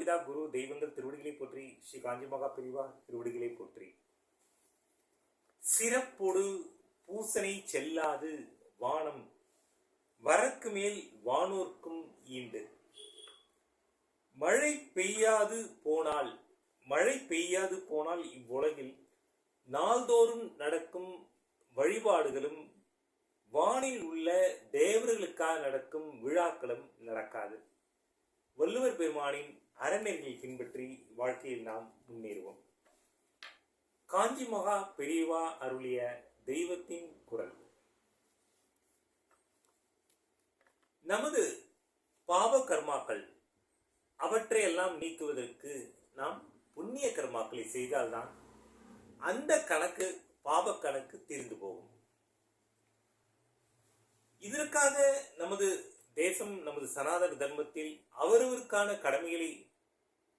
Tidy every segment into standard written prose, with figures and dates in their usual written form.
மாதாபிதா குரு தெய்வங்கள் திருவடிகளை போற்றி. ஸ்ரீ காஞ்சி மகா பெரிவா திருவடிகளை போற்றி. சிறப்பொடு பூசனை செல்லாது வானம் வரக்கு மேல் வானோர்க்கும் ஈண்டு. மழை பெய்யாது போனால் இவ்வுலகில் நாள்தோறும் நடக்கும் வழிபாடுகளும் வானில் உள்ள தேவர்களுக்காக நடக்கும் விழாக்களும் நடக்காது. வள்ளுவர் பெருமானின் அறநெறிகளை பின்பற்றி வாழ்க்கையில் நாம் முன்னேறுவோம். காஞ்சி மகா பெரியவா அருளிய தெய்வத்தின் குரல். நமது பாவ கர்மாக்கள் அவற்றையெல்லாம் நீக்குவதற்கு நாம் புண்ணிய கர்மாக்களை செய்தால்தான் அந்த கணக்கு பாவ கணக்கு தீர்ந்து போகும். இதற்காக நமது தேசம், நமது சனாதன தர்மத்தில் அவரவருக்கான கடமைகளை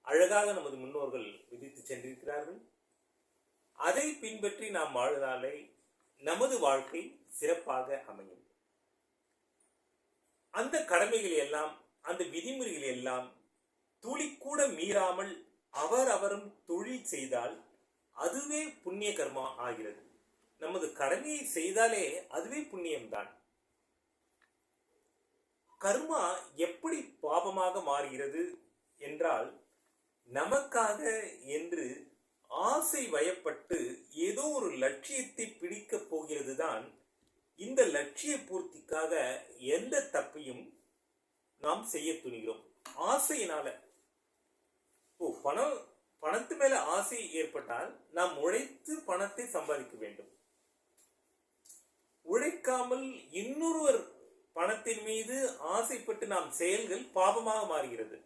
அழகாக நமது முன்னோர்கள் விதித்து சென்றிருக்கிறார்கள். அதை பின்பற்றி நாம் வாழ்ந்தாலே நமது வாழ்க்கை சிறப்பாக அமையும். அந்த கடமைகள் எல்லாம், அந்த விதிமுறைகள் எல்லாம் துளி கூட மீறாமல் அவரும் தொழில் செய்தால் அதுவே புண்ணிய கர்மா ஆகிறது. நமது கடமையை செய்தாலே அதுவே புண்ணியம்தான். கர்மா எப்படி பாவமாக மாறுகிறது என்றால், நமக்காக என்று ஆசை வயப்பட்டு ஏதோ ஒரு லட்சியத்தை பிடிக்கப் போகிறது தான். இந்த லட்சிய பூர்த்திக்காக எந்த தப்பையும் நாம் செய்ய துணிகிறோம். ஆசையினால பணத்து மேல ஆசை ஏற்பட்டால் நாம் உழைத்து பணத்தை சம்பாதிக்க வேண்டும். உழைக்காமல் இன்னொருவர் பணத்தின் மீது ஆசைப்பட்டு நாம் செயல்கள் பாவமாக மாறுகிறது.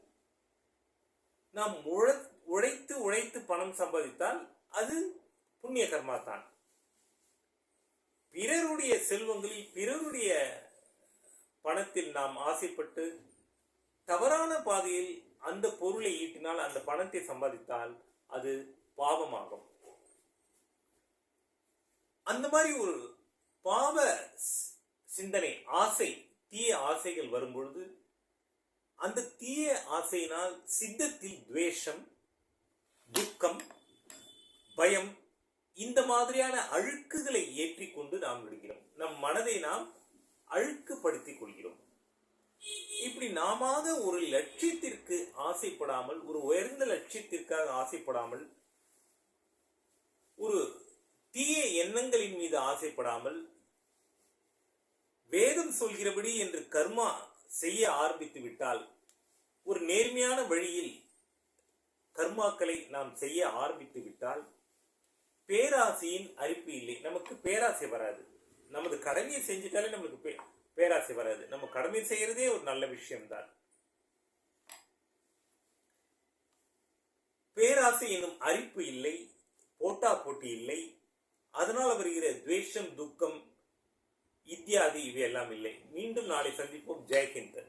நாம் உழைத்து பணம் சம்பாதித்தால் அது புண்ணிய கர்மா தான். பிறருடைய செல்வங்களில், பிறருடைய பணத்தில் நாம் ஆசைப்பட்டு தவறான பாதையில் அந்த பொருளை ஈட்டினால், அந்த பணத்தை சம்பாதித்தால் அது பாவமாகும். அந்த மாதிரி ஒரு பாவ சிந்தனை, ஆசை, தீய ஆசைகள் வரும்பொழுது அந்த தீய ஆசையினால் சித்தத்தில் துவேஷம், துக்கம், பயம், இந்த மாதிரியான அழுக்குகளை ஏற்றிக்கொண்டு நாம் விடுகிறோம். நம் மனதை நாம் அழுக்குப்படுத்திக் கொள்கிறோம். இப்படி நாம ஒரு லட்சியத்திற்கு ஆசைப்படாமல், ஒரு உயர்ந்த லட்சியத்திற்காக ஆசைப்படாமல், ஒரு தீய எண்ணங்களின் மீது ஆசைப்படாமல், வேதம் சொல்கிறபடி என்று கர்மா செய்ய ஆரம்பித்து விட்டால், ஒரு நேர்மையான வழியில் கர்மாக்களை நாம் செய்ய ஆரம்பித்து விட்டால் பேராசையின் அரிப்பு இல்லை. நமக்கு பேராசை வராது. நமது கடமையை செஞ்சிட்டாலே நமக்கு பேராசை வராது. நம்ம கடமை செய்யறதே ஒரு நல்ல விஷயம்தான். பேராசை என்னும் அரிப்பு இல்லை, போட்டா போட்டி இல்லை. அதனால் வருகிற துவேஷம், துக்கம் இத்தியாதி இவையெல்லாம் இல்லை. மீண்டும் நாளை சந்திப்போம். ஜெயஹிந்த்.